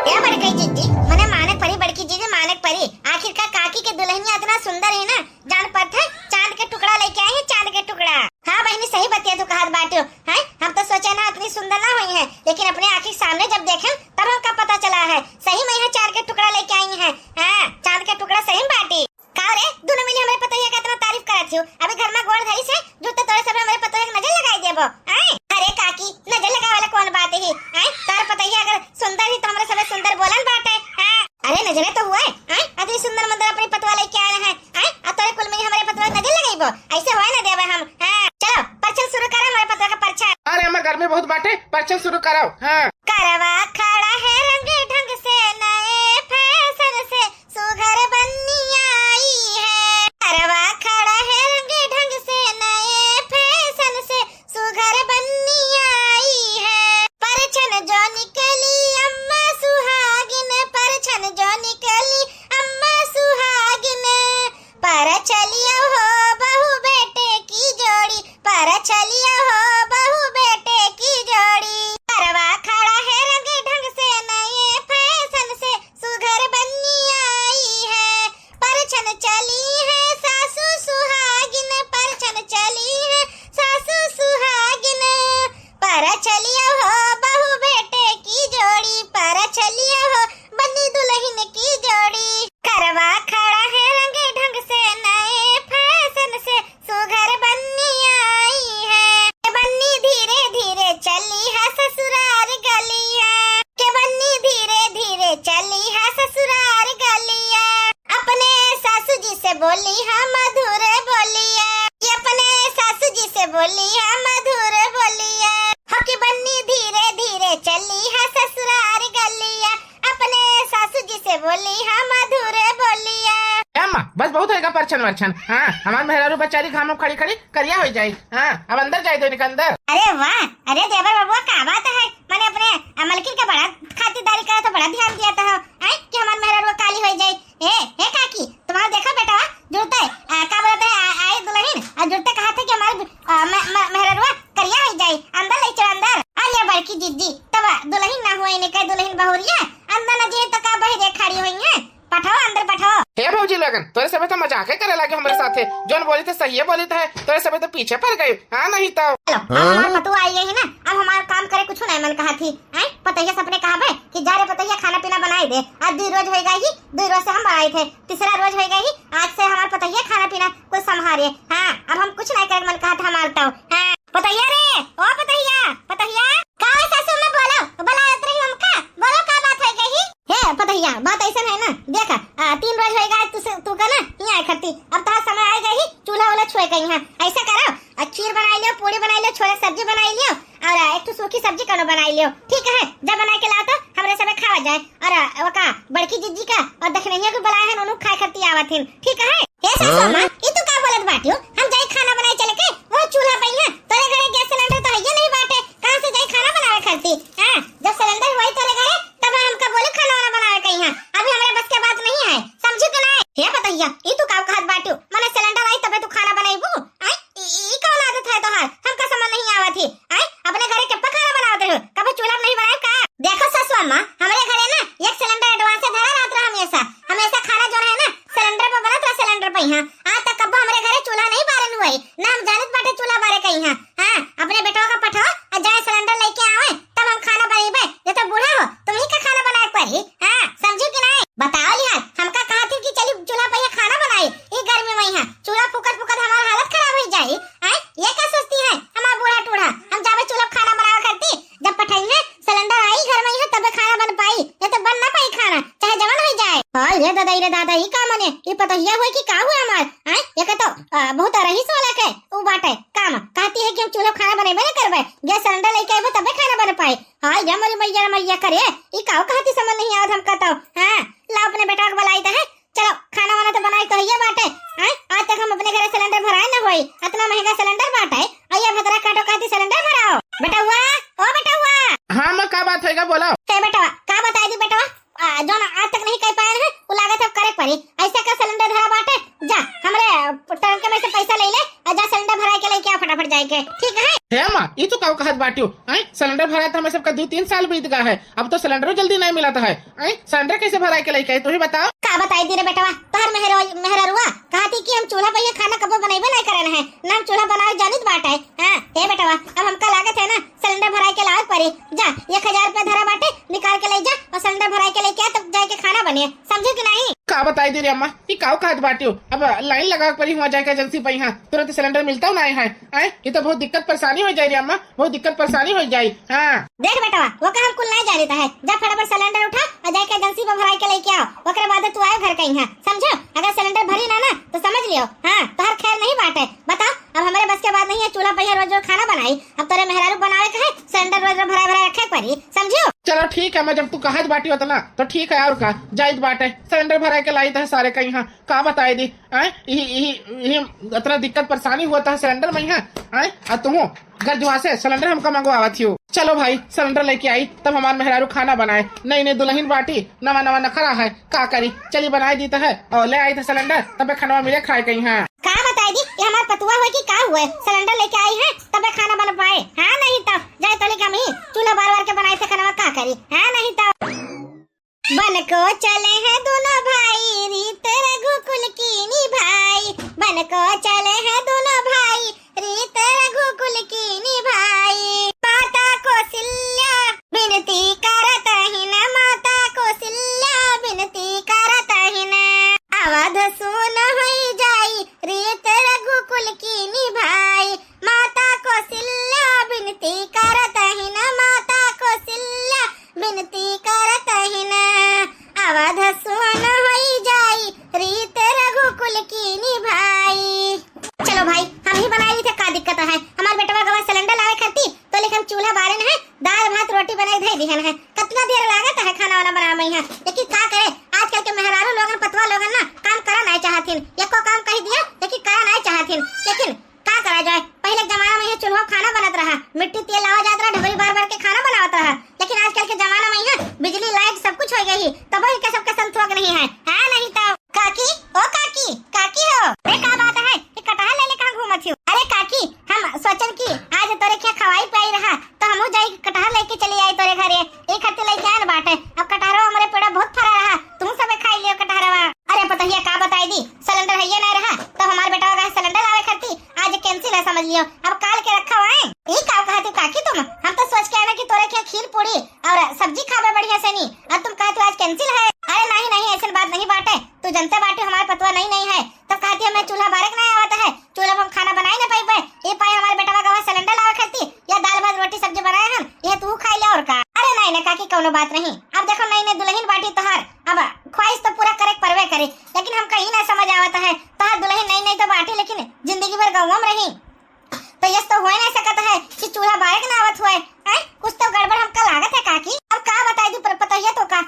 क्या बड़की जीजी मने मानक परी बड़की जीजी मानक परी आखिरकार काकी के दुल्हनिया इतना सुंदर है ना जान पत है चांद के टुकड़ा लेके आए हैं चांद के टुकड़ा। हाँ बहनी सही बतिया तू कहत बाटियो है हम तो सोचे ना इतनी सुंदर ना हुई है लेकिन अपने आंखी सामने जब देखे तब हमका पता चला है सही में यहाँ चांद के टुकड़ा लेके आई है। हाँ चांद के टुकड़ा सही बाटी का रे दोनों मिली हमारे पतोहिया का इतना तारीफ करत हो अभी घर में गोड़ धरी से जूते तोड़े सब हमारे पतोहिया की नजर लगाई देबो। अरे काकी नजर लगावे वाला कौन बात है तार पतोहिया अगर सुंदर ही तो हमारे सबसे सुंदर बोलन बात है। अरे नजरे तो हुआ है अति सुंदर मंदिर अपनी पतवा लेके आए हैं और तोरे कुल में हमारे पतवा नजर लगाईबो ऐसे होए ना देबे हम। चलो परचम शुरू करो हमारे पतवा का परचा। अरे हमारे घर में बहुत बाटे परचम शुरू कराओ। करवा खड़ा है रंग ढंग से नए फैशन से सुघर बन्नी आई है। करवा खड़ा है रंग ढंग से नए फैशन से सुघर बन्नी आई है। परछन जो निकली अम्मा सुहागिन परछन जो निकली अम्मा सुहागिन पर चलिया हो बहू बेटे की जोड़ी पर चलिया हो बहू बेटे की जोड़ी। करवा खड़ा है रंग ढंग से नए फैशन से सुघर बन्नी आई है। परछन चली है सासू सुहागिन परछन चली है सासू सुहागिन पर चलिया हो बहू बेटे की जोड़ी पर चलिया हो बन्नी दुल्हन की जोड़ी। करवा खड़ा है रंग ढंग से नए फैशन से सुघर बन्नी आई है। बन्नी धीरे धीरे चली है ससुराल गलिया के बन्नी धीरे धीरे चली है ससुराल गलिया। अपने सासू जी से बोली है मधुर बोलिया ये अपने सासू जी से बोली है मधुर बोलिया। हकी बन्नी धीरे धीरे चली है ससुराल गलिया अपने सासू जी से बोली है मधुर बोलिया। बस बहुत होगा परछन वर्छन। हमारे मेहरारू बेचारी घामों खड़ी खड़ी करिया हो जाए। अब अंदर जाए दो अंदर। अरे वाह अरे देवर बाबू क्या बात है मैंने अपने मलकिन का बड़ा खातिरदारी करा तो बड़ा ध्यान दिया था कि हमारे मेहरारू काली हो जाए। हे काकी तुम्हारा देखा बेटा जुड़ते क्या बोलते है आए दुल्हन जुड़ते कहा था कि हमारे मेहरारू करिया हो जाए अंदर ले चल अंदर। अरे बड़की जीजी तब दुल्हन ना हुए ने कह दुल्हन बहुरिया अंदर न जे तो का बही देख खड़ी हुई है पठाओ अंदर पठाओ। हे भौजी लगन तोरे समय तो मजाक करे लगे हमारे साथे जोन बोली थे सही बोली थे तोरे समय तो पीछे पड़ गए। नहीं तो हमारे पतु आई है ना अब हमारा काम करे कुछ नहीं मन कहा थी पतैया सपने कहा भाई कि जा रे पतैया खाना पीना बनाई दे आज 2 रोज होएगा ही 2 रोज से हम बनाए थे तीसरा रोज होएगा ही आज से हमारा पतैया खाना पीना कुछ संभाले। अब हम कुछ नहीं करे मन कहा था हमारा तो पतैया रे ओ पतैया पतैया का सासू में बोलो बुला रही हमका बोलो का बात है गई हे पतैया बात ऐसा है ना देखा 3 रोज होएगा तू का ना यहाँ खत्ती अब तो समय आ गई चूल्हा वाला छोड़ गई यहाँ ऐसा करो खीर बनाई लियो पूरी बनाई लियो छोले सब्जी बनाई लियो और एक तो सूखी सब्जी कनो बनाई लियो ठीक है जब बना के लाओ तो हमरे सब खावा जाए और वो का बड़की जीजी का और दखनैया को बुलाए हैं उन्होंने खाए खत्ती आवत हैं ठीक है। हे सासू मां ई तू का बोलत बाटियो हम जाई खाना बनाए चले के वो चूल्हा पे है तोरे घरे गैस सिलेंडर तो है नहीं बाटे कहां से जाई खाना बनावे खत्ती जब सिलेंडर होई तोरे घरे तब हमका बोले खाना वाला बनावे कहीं है अभी हमारे बस के बात नहीं है समझी के नहीं। हे पतैया ई तू का कहत बाटियो माने सिलेंडर आई तबे तू खाना बनाईबू ई कौन आदत है तोहार हमका समझ नहीं आवत ही अपने घरे के खाना बनावत हो कभी चूल्हा नहीं बनाए का। देखो सासू अम्मा हमारे घरे ना एक सिलेंडर एडवांस से धरा रहत रहा हमेशा खाना जो है ना सिलेंडर पे बनत रहा सिलेंडर पे आज तक कब हमारे घरे चूल्हा नहीं बारन हुआ ना हम जानत बाटे चूल्हा बारे कहीं अपने बेटवा का पठाओ और जाए सिलेंडर लेके आवे तब हम खाना बनाएबे ये तो बूढ़ा हो तुम ही का खाना बनाए पड़ी समझी कि नहीं बताओ लिहाज हमका कहा थी कि चली चूल्हा पे खाना बनाए ये गर्मी में चूल्हा फुकट फुकट हमारा हालत खराब हो जाए ये क्या सोचती है हमारा बूढ़ा टूढ़ा हम जावे चूल्हा खाना बनावा करती जब पठाई है सिलेंडर आई घर में तब खाना बन पाई ये तो बन ना पाई खाना चाहे जवान हो जाए। ये दादा ही का मने ये पता ही हुआ कि का हुआ हमार ये का तो बहुत रहीस वाला के उ बाटे काम कहती है कि हम चूल्हा खाना बनेबे ना करबे गैस सिलेंडर लेके आबे तबे खाना बन पाए। ये मरी मैया करे ये का कहती समझ नहीं आवत हम कहता ला अपने बेटा को बुलाई है चलो खाना वाना तो बनाई तो ये बाटे आज तक हम अपने घर सिलेंडर भराए ना होई इतना महंगा सिलेंडर बाटे आइए भद्रा काटो कहती सिलेंडर भराओ बेटा हुआ ओ बेटा हुआ। हाँ मैं का बात है बोला बेटा का बताई दी बेटा जो ना आज तक नहीं कह पाए हैं वो लागत अब करे पड़ी ऐसा का सिलेंडर धरा बाटे जा हमरे टंके में से पैसा ले ले और जा सिलेंडर भरा के लेके आ फटाफट जाके ठीक है। हे मां ई तो का कहत बाटियो सिलेंडर भरा था हमें सबका 2-3 साल बीत गया है, अब तो सिलेंडर जल्दी नहीं मिला है। सिलेंडर कैसे भराई के लेके तू ही बताओ। का बताई दी रे बेटवा तोहर मेहररुआ कहती कि हम चूल्हा पे खाना कबो बनाइबे नहीं करन है ना, हम चूल्हा बनाए जानित बाटे। हां ए बेटवा अब हमका लागत है ना सिलेंडर भराई के लावत पड़ी, जा 1000 रुपया धरा बाटे निकाल के ले जा और सिलेंडर भराई के लेके आ, तब जाके खाना बने, समझे कि नहीं। का बताई दे रे अम्मा ये काव कहत बाटी हो, अब लाइन लगा पड़ी हुआ जाके एजेंसी पे यहाँ तुरंत सिलेंडर मिलता नहीं है। ये तो बहुत दिक्कत परेशानी हो जाए रे अम्मा, बहुत दिक्कत परेशानी हो जाए। हाँ देख बेटवा वो का हम कुल नहीं जानता है, जा फटाफट सिलेंडर उठा और जाके एजेंसी पे भराई के लेके आओ, ओकरे बाद तू आए घर कहीं। समझो अगर सिलेंडर भरी ना तो समझ लियो हाँ तोहर खैर नहीं बाटे। बताओ अब हमारे बस के बात नहीं है चूल्हा पे रोज रोज खाना बनाई, अब तोरे मेहरारू बनावे के है सिलेंडर रोज रोज भरा भरा रखे पड़ी, समझो। चलो ठीक है, मैं जब तू कहत बाटी होता ना तो ठीक है, और का जायद बाटे सिलेंडर भरा के लाई था सारे कहीं। हाँ का बताई दी इतना दिक्कत परेशानी होता है सिलेंडर में यहाँ तुम गरजुआ से सिलेंडर हमका मंगवावा थी। चलो भाई सिलेंडर लेके आई तब हमारे मेहरारू खाना बनाए, नई दुल्हन बाटी नवा नवा नखरा है का करी, चली बनाई दी है और ले आई था सिलेंडर तब खाना मिले खाए कहीं। हाँ का बताई दी ये हमार पतुआ हुए कि का हुए सिलेंडर लेके आई है तब खाना बन पाए। हाँ नहीं तब जाए तो लेके हम ही चूल्हा बार बार के बनाए थे खाना का करी। हाँ नहीं तब बन को चले हैं दोनों भाई रीत रघुकुल की निभाई, बन को चले हैं दोनों भाई रीत रघुकुल की निभाई। माता कौशल्या विनती करत हिन, माता कौशल्या विनती करत हिन, आवाज सुन होई जाई रीत रघुकुल की निभाई। माता कौशल्या विनती करत हिन, माता कौशल्या विनती करत हिन, आवाज सुन होई जाई रीत रघुकुल की निभाई। चलो भाई हम ही बनाई थे, का दिक्कत है हमारे बेटवा गवा सिलेंडर लावे करती तो लेकिन हम चूल्हा बारन है दाल भात रोटी बनाई दे दिहन है, कितना देर लागत है खाना वाना बनावे में। लेकिन का करे आजकल के मेहरारू लोगन पतवा लोगन ना काम करा नहीं चाहथिन, एको काम कह दिया लेकिन करा नहीं चाहथिन। लेकिन का करा जाए पहले जमाना में चूल्हा खाना बनत रहा, मिट्टी तेल लावा जात रहा, ढबरी बार बार के खाना बनावत रहा। लेकिन आजकल के जमाना में बिजली लाइट सब कुछ हो गई तब ही के सबके संतोष नहीं है। हाँ नहीं तो काकी ओ काकी काकी हो रे का बात है कि कटहल ले ले कहां घूमत हो। अरे काकी हम सोचन की आज तोरे क्या खवाई पाई रहा तो हमहू जाई कटहल लेके चली आई तोरे घरे, एक हफ्ते लेके आन बाटे। अब कटहरवा हमारे पेड़ा बहुत फरा रहा, तुम सब खाई लियो कटहरवा। अरे पतहिया का बताई दी सिलेंडर है नहीं रहा तो हमारे बेटा का सिलेंडर लावे करती आज कैंसिल है समझ लियो, अब काल के रखा हुआ है। ये का कहती काकी तुम, हम तो सोच के आए ना कि तोरे क्या खीर पूरी और सब्जी खावे बढ़िया से नहीं, अब तुम कहते आज कैंसिल है। अरे नहीं नहीं ऐसी बात नहीं बाटे, तू जनता बाटे हमारे पतवा नहीं है तब कहती है मैं चूल्हा बारक नहीं आवता है, चूल्हा पर हम खाना बनाए ना पाई ये पाए हमारे बेटा का सिलेंडर लावे करती या दाल भात रोटी सब्जी बनाए हम ये तू खाई ले और का। अरे नहीं ना काकी कोनो बात नहीं, अब देखो नई दुल्हन बाटी तोहार अब ख्वाहिश तो पूरा करे परवे करे, लेकिन हम कहीं ना समझ आवता है तोहार दुल्हन नई तो बाटी लेकिन जिंदगी भर गाँव में रही तो यस तो हो नहीं सकता है कि चूल्हा बारक ना आवत हुए। कुछ तो गड़बड़ हमका लागत है काकी, अब का बताई दी पतहिया तो का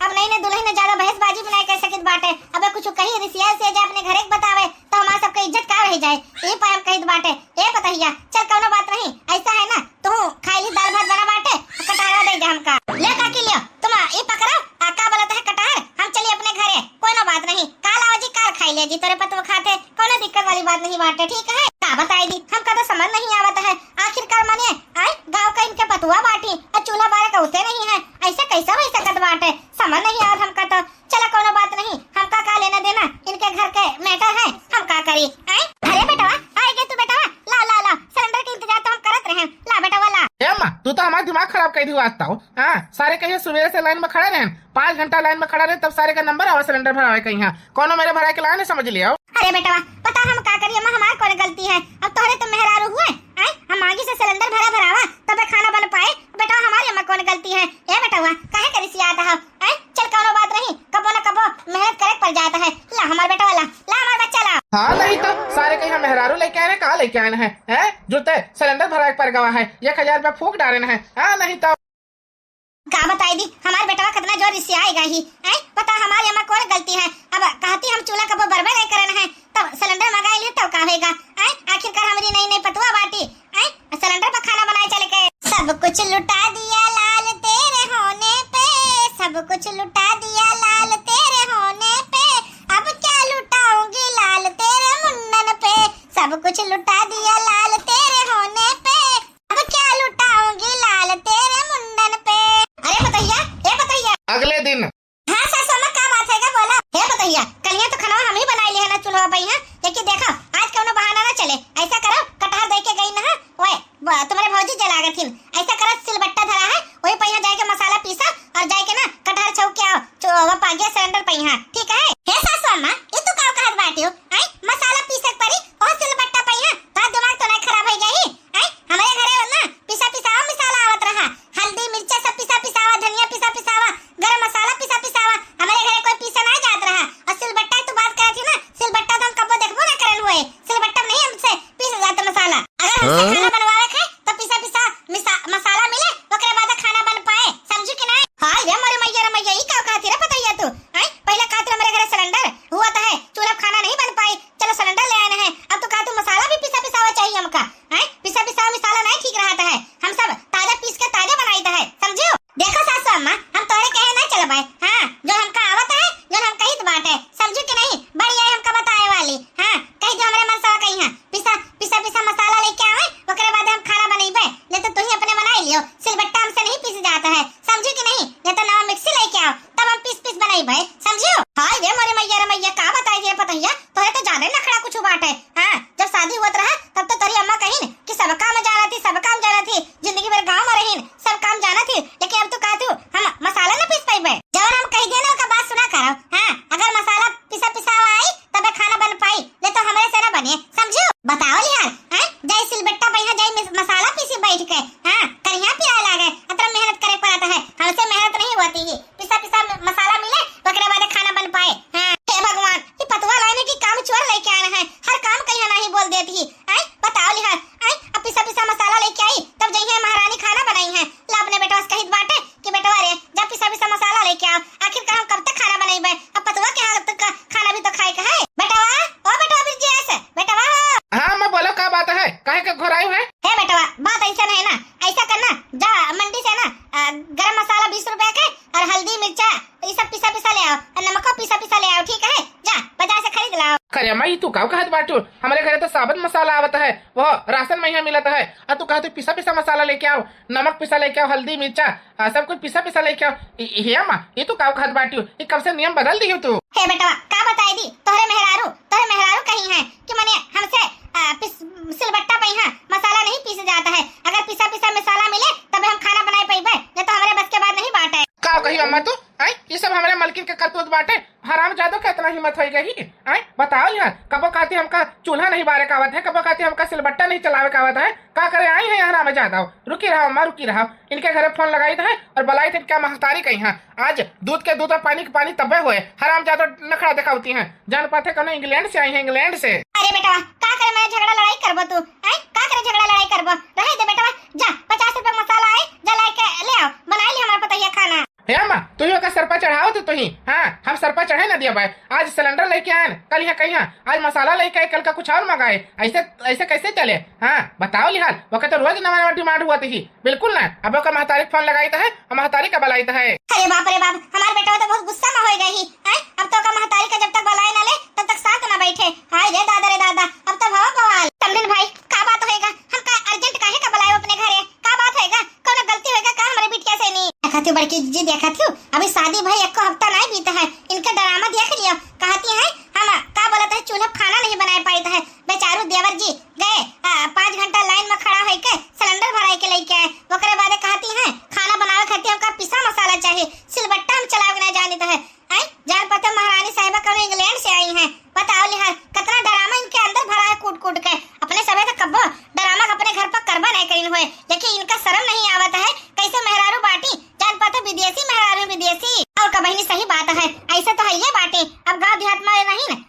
अब नई दुल्हन ज्यादा बहसबाजी भी नहीं कर सकत बाटे, अब कुछ कहीं रिसिया से जा अपने घरे बतावे तो हमारा सबका इज्जत का रह जाए, ये पाए हम कही बाटे। ए पतहिया चल कोनो बात नहीं ऐसा है ना तू खाई ली दाल भात बना बाटे कटहरा दे जा हमका ले काकी लियो तुम ये पकड़ो का बोलत है कटहर हम चलिए अपने घरे कोनो बात नहीं, काल आओ जी काल खाई ले जी तोरे पतवा खाते कोनो दिक्कत वाली बात नहीं बाटे। ठीक है का बताई दी हमका तो समझ नहीं आवत है आखिरकार माने गाँव का इनके पतुआ बाटी और चूल्हा बारे का होते नहीं है, ऐसा कैसा हो सकत बाटे समझ नहीं आवत हमका तो। चलो कोनो बात नहीं हमका का लेना देना इनके घर के मैटर है हम का करी। अरे बेटवा आएगे तू बेटवा ला ला ला सिलेंडर के इंतजार तो हम करत रहे, ला बेटवा ला। अम्मा तू तो हमारा दिमाग खराब कर दी वास्ता हो। हाँ सारे कहीं सुबह से लाइन में खड़े रहे 5 घंटा लाइन में खड़ा रहे तब सारे का नंबर आवा सिलेंडर भरावे कहीं। हाँ कोनो मेरे भराए के लाइन समझ लिया। अरे बेटवा पता हम का करिए हमार कौन गलती है, अब तोहरे तो मेहरारू हुए हम आगे से सिलेंडर भरावा तब खाना बन पाए, बेटा हमारी अम्मा कौन गलती है। ए बेटवा काहे करे सियात है चल कोनो बात नहीं कबो न कबो मेहनत करे पड़ जाता है, ला हमार बेटा वाला ला हमार बच्चा ला। हाँ नहीं तो सारे कहीं मेहरारू लेके आए कहा लेके आए हैं जुटे सिलेंडर भरा पर गवा है 1000 रुपया फूक डाले हैं। हाँ नहीं तो का बताई दी हमारे बेटवा कितना जोर इससे आएगा ही पता हमारी अम्मा कौन गलती है, अब कहती हम चूल्हा कबो बर्बाद नहीं करना है तब सिलेंडर मंगाई लिए तब का होगा। आखिरकार हमारी नई पतवा बाटी सिलेंडर पर खाना बनाए चले के सब कुछ लुटा दिया लाल तेरे होने पे, सब कुछ लुटा दिया लाल तेरे होने पे, अब क्या लुटाऊंगी लाल तेरे मुंडन पे, सब कुछ लुटा दिया लाल तेरे होने पे, अब क्या लुटाऊंगी लाल लेके आओ। आखिरकार हम कब तक खाना बनाइबे? अब पतवा के हाथ तक खाना भी तो खाए का है। बेटवा ओ बेटवा ब्रिजेश बेटवा। हाँ मैं बोलो क्या बात है, काहे का घोराई है? हे बेटवा बात ऐसा नहीं ना, ऐसा करना जा मंडी से ना गरम मसाला 20 रुपए के और हल्दी मिर्चा ये सब पिसा ले आओ और नमक पिसा ले आओ, ठीक है? जा बाजार से खरीद लाओ। करे मैं तू काव कहत बाटू, हमारे घरे तो साबुत मसाला आवता है, वो राशन में यहाँ मिलता है, और तू कहते पिसा मसाला लेके आओ, नमक पिसा लेके आओ, हल्दी मिर्चा सब कुछ पिसा लेके आओ। ये माँ ये तू काव कहत बाटू, ये कब से नियम बदल दी हो तू? हे बेटवा का बताई दी तोहरे मेहरारू कहीं है कि मैंने हमसे सिलबट्टा पे यहाँ मसाला नहीं पीस जाता है। अगर पिसा मसाला मिले तब हम खाना बनाए पैबे, ये तो हमारे बस के बाद नहीं बात है। का कही अम्मा तू आई ये सब हमारे मलकिन के करतूत बाटे, हराम जादो का इतना हिम्मत हो गई आई बताओ यार। कबो कहती हमका चूल्हा नहीं बारे का आवत है, कबो कहती हमका सिलबट्टा नहीं चलावे का आवत है, का करे आई है हराम जादा। रुकी रहो अम्मा रुकी रहो, इनके घरे फोन लगाई था और बुलाई थे क्या महतारी कही है, आज दूध के दूध और पानी के पानी तबे हुए हराम जादो नखड़ा दिखाती है। जान पाते कौन इंग्लैंड से आई है, इंग्लैंड से। अरे बेटवा का करे मैं झगड़ा लड़ाई करबो तू आई, का करे झगड़ा लड़ाई करबो? रहे दे बेटवा, जा 50 रुपए मसाला आए जा लेके ले आओ, बना ली हमारा पतैया खाना। हे अम्मा तू ही का सर पर चढ़ाओ तो ही। हाँ हम सर पर चढ़े ना दिया भाई, आज सिलेंडर लेके आए कल यहाँ कहीं आज मसाला लेके आए, कल का कुछ और मंगाए, ऐसे कैसे चले? हाँ बताओ लिहाल, वो कहते रोज नवा डिमांड हुआ थी, बिल्कुल ना। अब का महतारी फोन लगाई है और महतारी का बलाई है। अरे बाप हमारे बेटा तो बहुत गुस्सा में हो गई है। अब तो का महतारी का जब तक बलाई ना ले तब तक साथ ना बैठे। हाय रे दादा अब तो भाव बवाल। समझन भाई का बात होएगा, हम का अर्जेंट काहे का बुलायो अपने घरे, का बात होएगा? कौन गलती होएगा का हमारे बिटिया से? नहीं देखा बड़की जी देखा थी अभी शादी भाई एक हफ्ता नहीं बीता है, इनका ड्रामा देख लिया। कहती है हम का बोलता है चूल्हा खाना नहीं बना पाता है। बेचारू देवर जी गए 5 घंटा लाइन में खड़ा होके सिलेंडर भराई के लेके आए, ओकरे बाद कहती है खाना बनावे खातिर हमका पिसा मसाला चाहिए, सिलबट्टा हम चलावे ना जाने है। जान पता महारानी साहिबा कौन इंग्लैंड से आई है। बताओ लिहाल कितना ड्रामा इनके अंदर भरा है कूट के। अपने समय तो कब्बो ड्रामा अपने घर पर करबा नहीं करीन हुए, लेकिन इनका शर्म नहीं आवता है कैसे मेहरारू बाटी। जान पता विदेशी मेहरारू विदेशी और का बहनी सही बात है, ऐसे तो है ये बाटे। अब गाँव देहात में नहीं ना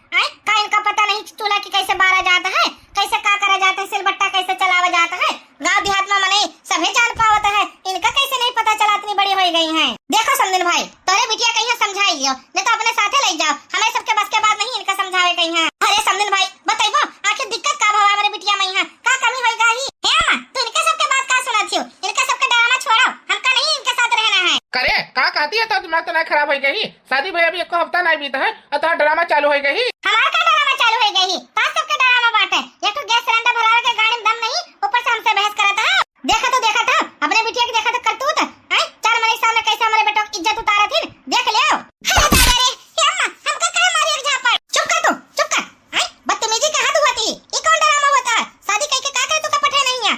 का इनका पता नहीं चूल्हा की कैसे बारा जाता है, कैसे का करा जाता है, सिलबट्टा कैसे चलावा जाता है। गाँव देहात में मने सभी जान पावता है, इनका कैसे नहीं पता चला इतनी बड़ी हो गई है। देखो समझन भाई तोरे बिटिया कहीं समझाइयो, नहीं तो अपने साथे ले जाओ, हमें सबके बस के बात नहीं इनका समझावे कहीं है। अरे समझन भाई बताइबो आखिर दिक्कत का भाव हमारे बिटिया में है, का कमी होई गाही? हे अम्मा तू इनके सबके बात का सुनाती हो, इनका सबके ड्रामा छोड़ो, हमका नहीं इनके साथ रहना है। करे का कहती है तो दिमाग तो नहीं खराब हो गई, शादी भाई अभी एक हफ्ता नहीं बीता है और ड्रामा चालू हो गई। हमारा का ड्रामा चालू हो गई? तास सबके ड्रामा बाटे, एक तो गैस सिलेंडर भरा के गाड़ी में दम नहीं, ऊपर से हमसे बहस करता है। देखा था अपने बिटिया के देखा तो करतूत है, 4 महीने सामने कैसे हमारे बेटों की इज्जत उतारा थी, देख ले आओ। हमका कहे मारी एक झापड़, चुप कर बदतमीजी का हद होती, ये कौन ड्रामा होता है? शादी कह के का करे तू का पठे नहीं है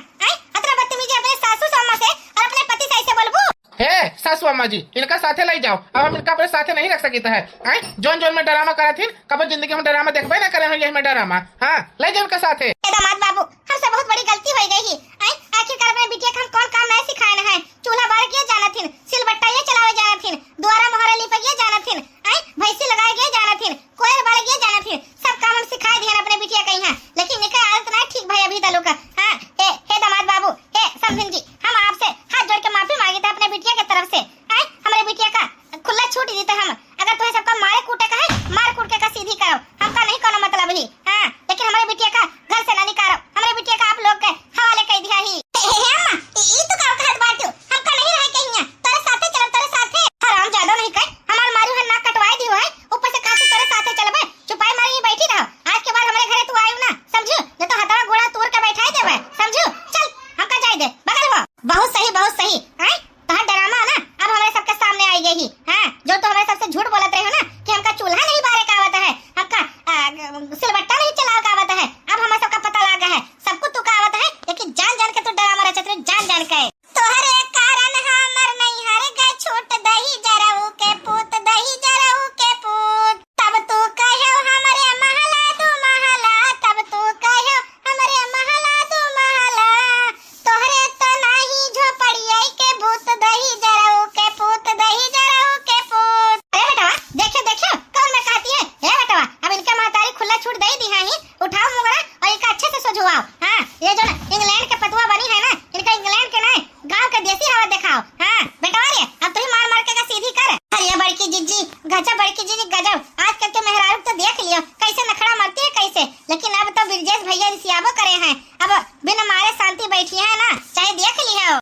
अतरा बदतमीजी अपने सासू अम्मा से और अपने पति से ऐसे बोलबू? हे सासू अम्मा जी इनका साथे ले जाओ, अब हम इनका अपने साथे नहीं रख सकते है। जोन में ड्रामा करा थी, कब जिंदगी में ड्रामा देखबे ना करे यही में ड्रामा। हाँ ले जाओ उनका साथे। दामाद बाबू हमसे बहुत बड़ी गलती हो गई है, आखिरकार अपने बिटिया को हम कौन काम नहीं सिखाए हैं। चूल्हा बार किया जाना थी, सिलबट्टा ये चलावे जाना थी, द्वारा मोहरा लिपा जाना थी, भैंसी लगाए गए जाना थी, कोयल बार गए जाना थी, सब काम हम सिखाए दिए अपने बिटिया कहीं है। लेकिन इनका आदत नहीं ठीक भाई अभी तलू का। हाँ हे दामाद बाबू हे समझन जी हम आपसे हाथ जोड़ के माफी मांगी था अपने बिटिया की तरफ से। हमारे बिटिया का खुला छूट दी था, हम अगर तुम्हें सबका मारे कूटे का है मार कूट के का सीधी करो, हमका नहीं कोनो मतलब ही। हाँ लेकिन हमारे बिटिया का घर से ना निकालो, हमारे बिटिया का आप लोग के हवाले कर दिया ही। अम्मा ई तो का कहत बात हमका नहीं रहे कहीं तेरे साथे चलो, तेरे साथे हराम ज्यादा नहीं कर, हमार मारू है नाक कटवाई दी है, ऊपर से काहे तेरे साथे चलबे, चुपाई मारी ही बैठी रहो। आज के बाद हमारे घरे तू आयु ना समझू, नहीं तो हथवा घोड़ा तोड़ के बैठाई देबे समझू। चल हमका जाई दे बगल हो। बहुत सही हैं तोहर ड्रामा ना अब हमारे सबके सामने आई गई। हां जो तो हमारे सबसे झूठ बोलत रहे हो ना कि हमका चूल्हा नहीं बारे का आवत है, हमका सिलबट्टा नहीं चलावे का आवत है, अब हमें सबका पता लगा है, सबको तू का आवत है, लेकिन जान के तू ड्रामा रचत रहे, जान के तोहरे कारण हमर नहीं हर गए छूट दही जराऊ के पूत, दही जराऊ के पूत। तब तू कहो हमारे महला तू महला, तब तू कहो हमारे महला तू महला, तोहरे तो नहीं झोपड़िया के भूत, दही जराऊ के पूत, दही जराऊ के पूत। अरे बेटा गजब बड़की जी गजब। आजकल के मेहरारू तो देख लियो कैसे नखड़ा मरती है कैसे, लेकिन अब तो ब्रिजेश भैया रिसियाबो करे हैं, अब बिना मारे शांति बैठी है ना, चाहे देख लियो।